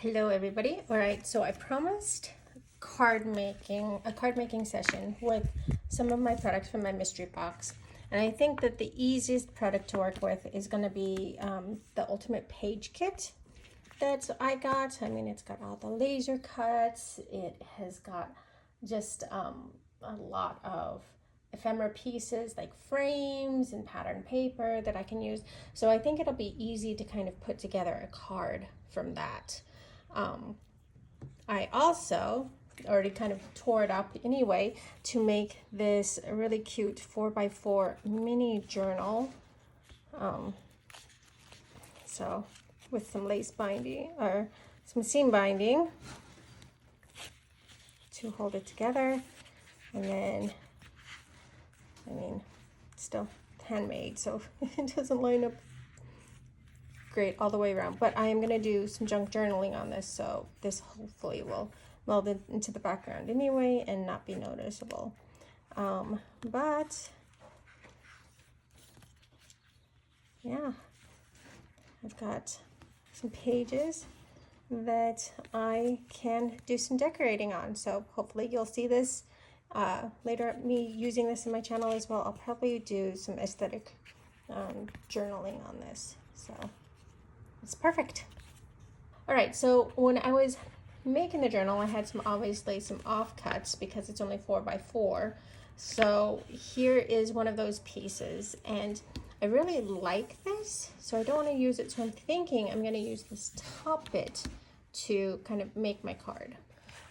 Hello everybody. All right, so I promised a card making session with some of my products from my mystery box. And I think that the easiest product to work with is going to be the Ultimate Page Kit that I got. I mean, it's got all the laser cuts. It has got just a lot of ephemera pieces like frames and pattern paper that I can use. So I think it'll be easy to kind of put together a card from that. I also already kind of tore it up anyway to make this really cute 4x4 mini journal. So with some lace binding or some seam binding to hold it together. And then, I mean, still handmade, so it doesn't line up great all the way around, but I am going to do some junk journaling on this, so this hopefully will meld into the background anyway and not be noticeable. But yeah, I've got some pages that I can do some decorating on, so hopefully you'll see this later, me using this in my channel as well. I'll probably do some aesthetic journaling on this, so it's perfect. All right, so when I was making the journal, I had obviously some offcuts because it's only 4x4. So here is one of those pieces, and I really like this, so I don't want to use it. So I'm thinking I'm going to use this top bit to kind of make my card.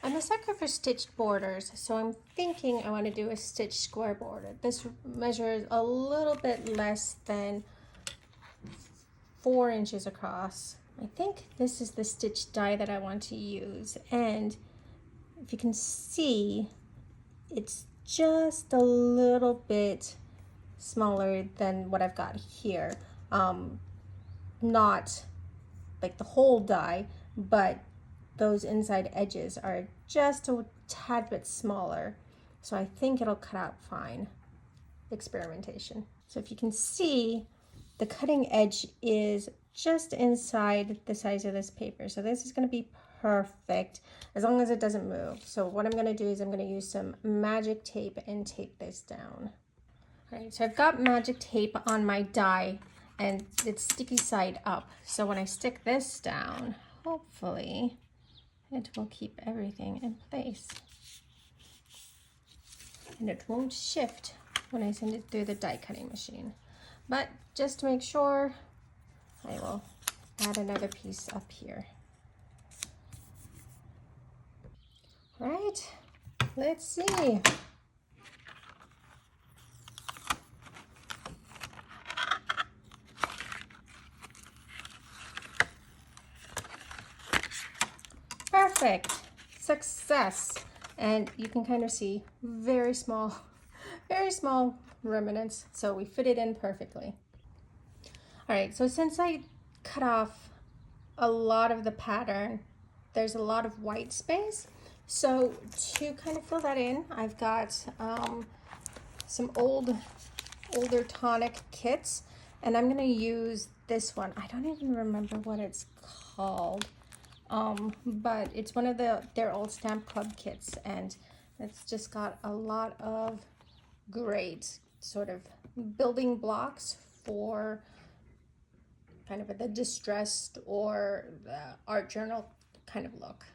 I'm a sucker for stitched borders, so I'm thinking I want to do a stitched square border. This measures a little bit less than 4 inches across. I think this is the stitch die that I want to use, and if you can see, it's just a little bit smaller than what I've got here. Not like the whole die, but those inside edges are just a tad bit smaller, so I think it'll cut out fine. Experimentation. So if you can see, the cutting edge is just inside the size of this paper. So this is going to be perfect as long as it doesn't move. So what I'm going to do is I'm going to use some magic tape and tape this down. All right, so I've got magic tape on my die and it's sticky side up. So when I stick this down, hopefully it will keep everything in place. And it won't shift when I send it through the die cutting machine. But just to make sure, I will add another piece up here. All right, let's see. Perfect, success. And you can kind of see very small remnants, so we fit it in perfectly. All right, so since I cut off a lot of the pattern, there's a lot of white space. So to kind of fill that in, I've got some older tonic kits, and I'm gonna use this one. I don't even remember what it's called, but it's one of their old Stamp Club kits, and it's just got a lot of great sort of building blocks for kind of the distressed or the art journal kind of look.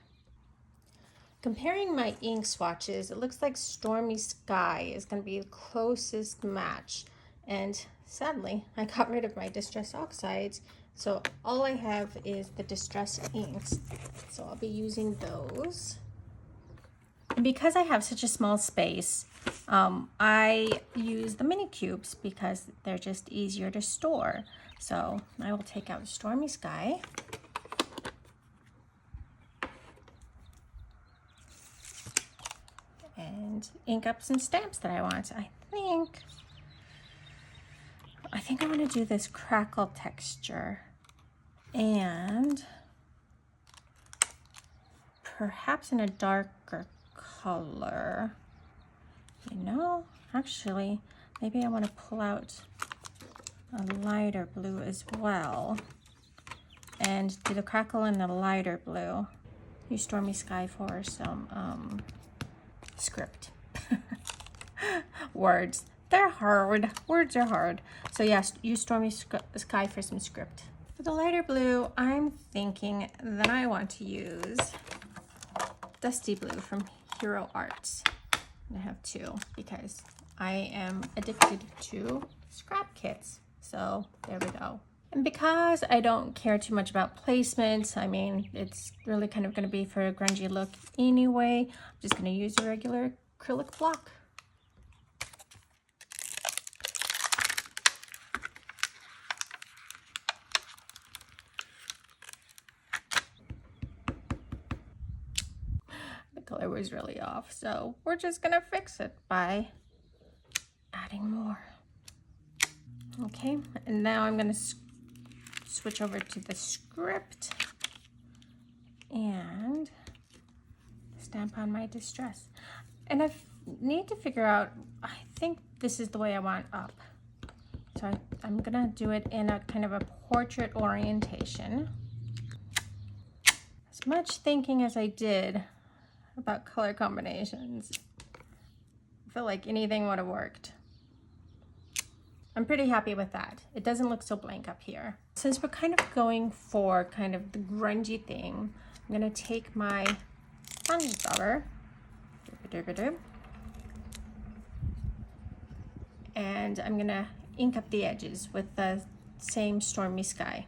Comparing my ink swatches, it looks like Stormy Sky is going to be the closest match, and sadly I got rid of my distress oxides, so all I have is the distress inks, so I'll be using those. And because I have such a small space, I use the mini cubes because they're just easier to store. So I will take out Stormy Sky. And ink up some stamps that I want. I think I want to do this crackle texture and perhaps in a darker color. You know, actually, maybe I want to pull out a lighter blue as well. and do the crackle in the lighter blue. Use Stormy Sky for some script. Words. They're hard. Words are hard. So yes, use Stormy Sky for some script. For the lighter blue, I'm thinking that I want to use Dusty Blue from Hero Arts. I have two because I am addicted to scrap kits. So there we go. And because I don't care too much about placements, I mean, it's really kind of going to be for a grungy look anyway. I'm just going to use a regular acrylic block. The color was really off, so we're just going to fix it by adding more. Okay, and now I'm going to switch over to the script and stamp on my distress. And I need to figure out, I think this is the way I want up. So I'm gonna do it in a kind of a portrait orientation. As much thinking as I did about color combinations, I feel like anything would have worked. I'm pretty happy with that. It doesn't look so blank up here. Since we're kind of going for kind of the grungy thing, I'm gonna take my sponge dauber and I'm gonna ink up the edges with the same Stormy Sky.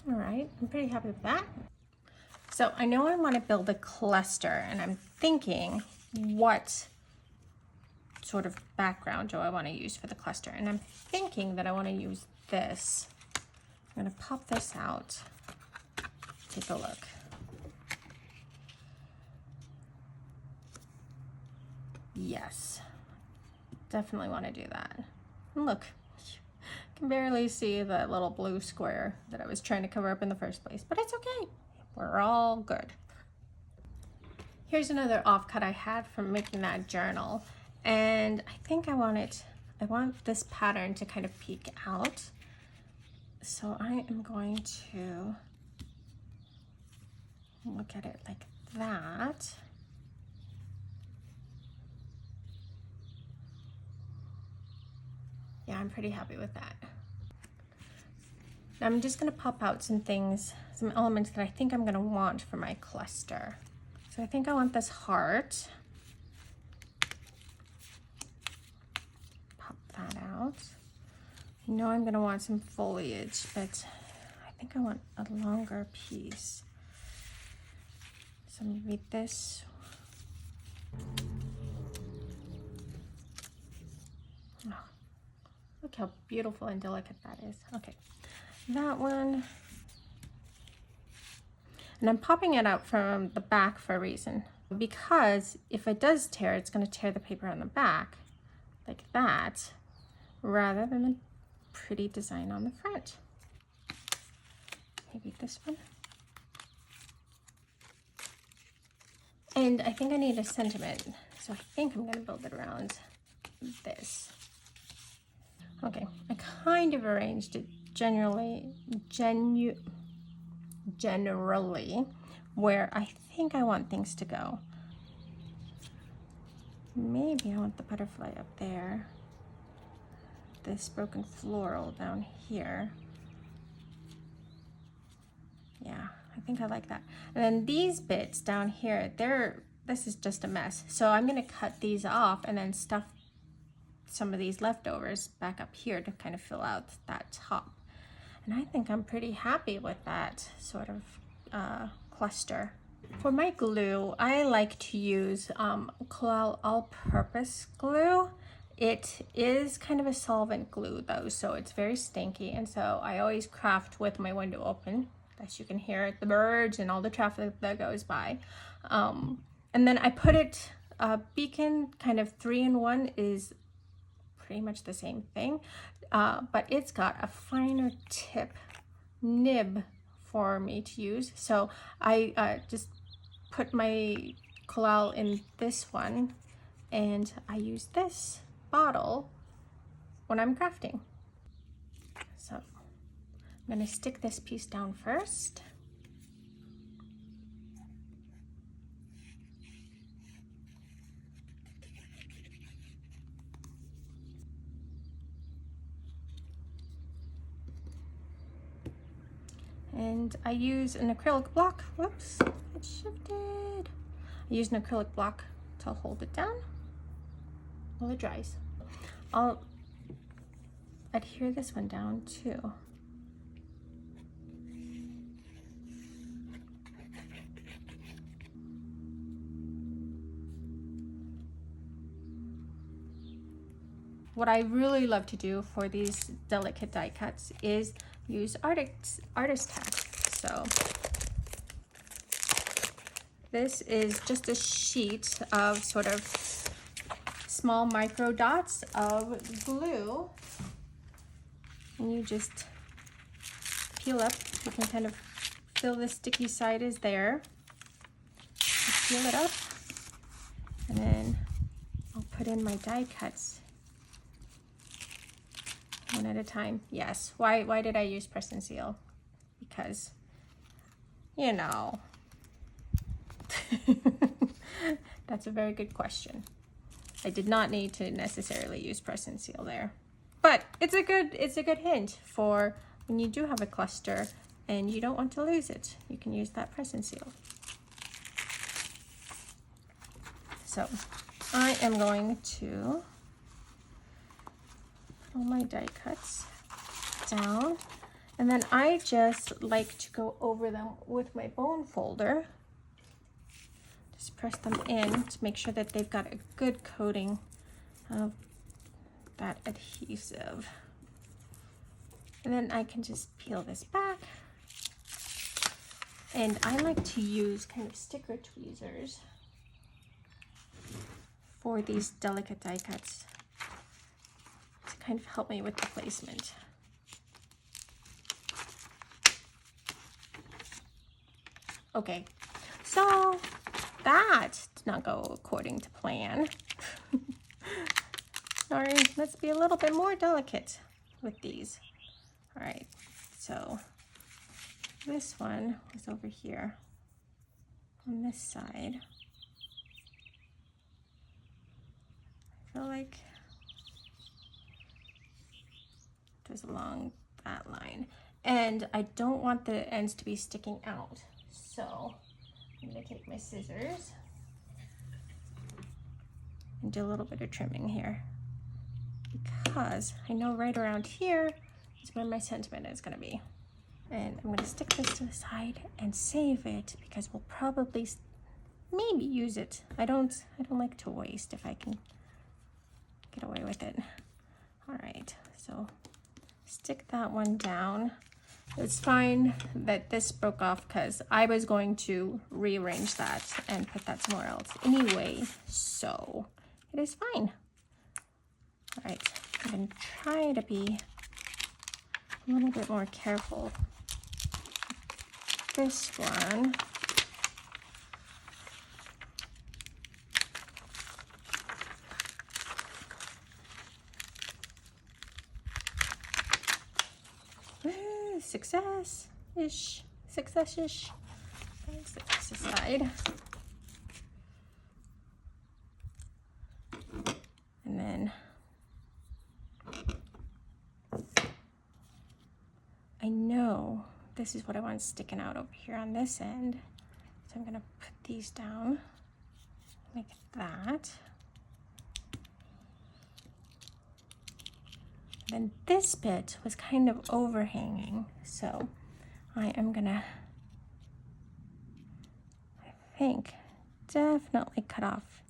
All right, I'm pretty happy with that. So I know I want to build a cluster, and I'm thinking what sort of background do I want to use for the cluster? And I'm thinking that I want to use this. I'm going to pop this out. Take a look. Yes, definitely want to do that. And look, you can barely see the little blue square that I was trying to cover up in the first place, but it's okay. We're all good. Here's another offcut I had from making that journal, and I think I want this pattern to kind of peek out. So I am going to look at it like that. Yeah, I'm pretty happy with that. Now I'm just gonna pop out some things, some elements that I think I'm gonna want for my cluster. So I think I want this heart. Pop that out. I know I'm gonna want some foliage, but I think I want a longer piece. So maybe this. Oh, look how beautiful and delicate that is. Okay, that one. And I'm popping it out from the back for a reason, because if it does tear, it's going to tear the paper on the back like that, rather than the pretty design on the front. Maybe this one. And I think I need a sentiment, so I think I'm going to build it around this. Okay, I kind of arranged it generally where I think I want things to go. Maybe I want the butterfly up there, this broken floral down here. Yeah, I think I like that. And then these bits down here, this is just a mess. So I'm gonna cut these off and then stuff some of these leftovers back up here to kind of fill out that top. And I think I'm pretty happy with that sort of cluster. For my glue, I like to use Collal all-purpose glue. It is kind of a solvent glue though, so it's very stinky, and so I always craft with my window open. As you can hear the birds and all the traffic that goes by. And then I put it, Beacon kind of 3-in-1 is pretty much the same thing, but it's got a finer tip nib for me to use. So I just put my collal in this one, and I use this bottle when I'm crafting. So I'm gonna stick this piece down first. And I use an acrylic block. Whoops, it shifted. I use an acrylic block to hold it down while it dries. I'll adhere this one down too. What I really love to do for these delicate die cuts is use artist tack. So this is just a sheet of sort of small micro dots of glue, and you just peel up. You can kind of feel the sticky side is there. Just peel it up, and then I'll put in my die cuts one at a time. Yes, why did I use press and seal? Because, you know, that's a very good question. I did not need to necessarily use press and seal there, but it's a good hint for when you do have a cluster and you don't want to lose it. You can use that press and seal. So I am going to all my die cuts down, and then I just like to go over them with my bone folder. Just press them in to make sure that they've got a good coating of that adhesive. And then I can just peel this back. And I like to use kind of sticker tweezers for these delicate die cuts to kind of help me with the placement. Okay, so that did not go according to plan. Sorry, let's be a little bit more delicate with these. All right, so this one was over here on this side. I feel like it was along that line, and I don't want the ends to be sticking out, so I'm going to take my scissors and do a little bit of trimming here, because I know right around here is where my sentiment is going to be. And I'm going to stick this to the side and save it, because we'll probably maybe use it. I don't like to waste if I can get away with it. All right, so stick that one down. It's fine that this broke off, because I was going to rearrange that and put that somewhere else anyway, so it is fine. All right, I'm going to try to be a little bit more careful. This one. Success-ish. Success-ish. Let's set this aside. And then I know this is what I want sticking out over here on this end. So I'm going to put these down like that. Then this bit was kind of overhanging, so I am gonna, I think, definitely cut off.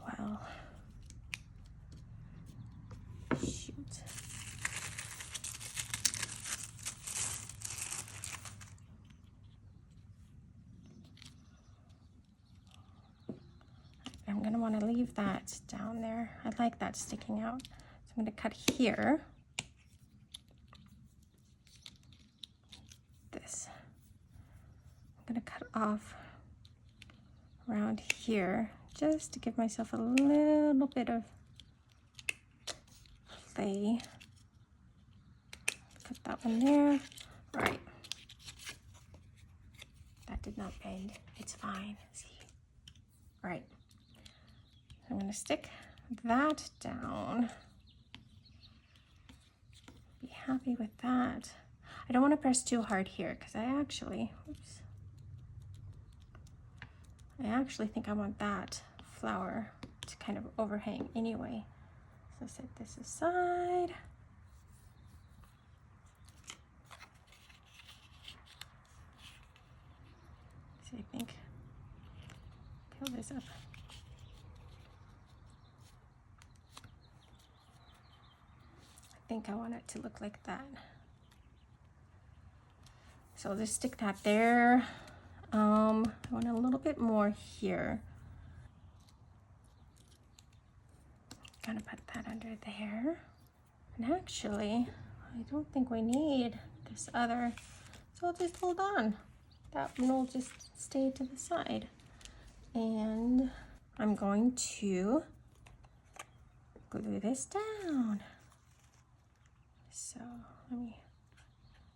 Well, shoot. I'm gonna want to leave that down there. I like that sticking out. I'm going to cut here. This. I'm going to cut off around here just to give myself a little bit of play. Put that one there. All right. That did not bend. It's fine. See? All right. I'm going to stick that down. Be happy with that. I don't want to press too hard here because I actually think I want that flower to kind of overhang anyway. So set this aside. So I think, peel this up. I think I want it to look like that. So I'll just stick that there. I want a little bit more here. Gonna put that under there. And actually, I don't think we need this other, so I'll just hold on. That one will just stay to the side. And I'm going to glue this down. So let me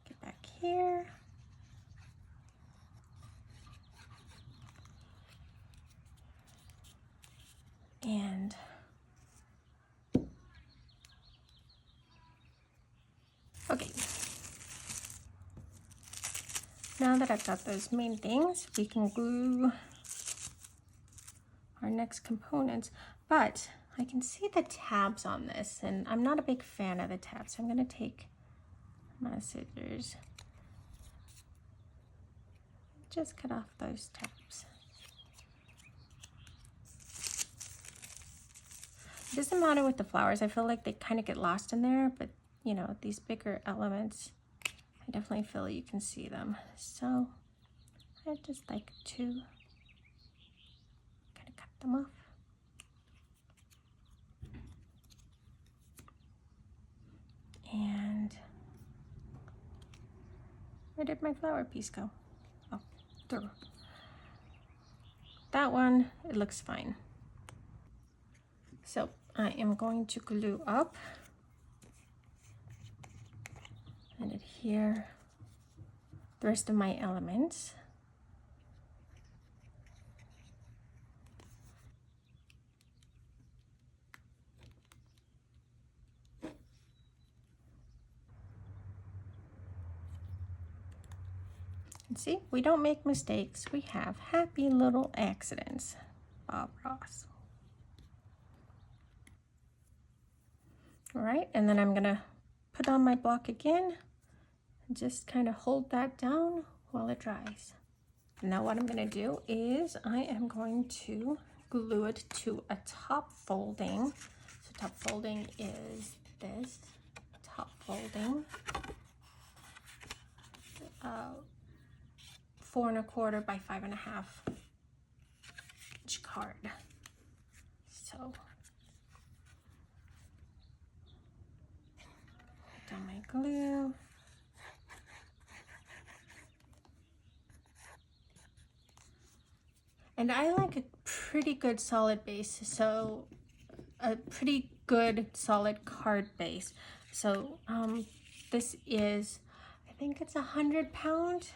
get back here. And okay, now that I've got those main things, we can glue our next components. But I can see the tabs on this, and I'm not a big fan of the tabs. So I'm going to take my scissors, just cut off those tabs. It doesn't matter with the flowers. I feel like they kind of get lost in there, but you know, these bigger elements, I definitely feel you can see them. So I just like to kind of cut them off. And where did my flower piece go? Oh, through. That one, it looks fine. So I am going to glue up and adhere the rest of my elements. And see, we don't make mistakes. We have happy little accidents. Bob Ross. All right, and then I'm gonna put on my block again and just kind of hold that down while it dries. Now what I'm gonna do is I am going to glue it to a top folding. So top folding is this top folding. 4 1/4 by 5 1/2 inch card. So put down my glue. And I like a pretty good solid base, so a pretty good solid card base. So this is, I think it's 100-pound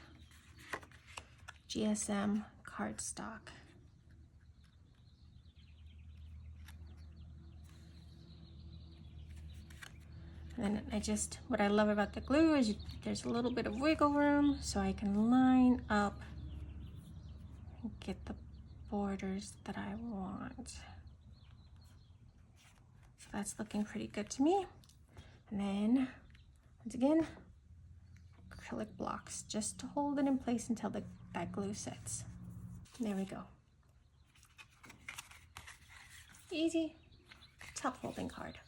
GSM cardstock. And then what I love about the glue is there's a little bit of wiggle room, so I can line up and get the borders that I want. So that's looking pretty good to me. And then, once again, acrylic blocks just to hold it in place until that glue sets. There we go. Easy top folding card.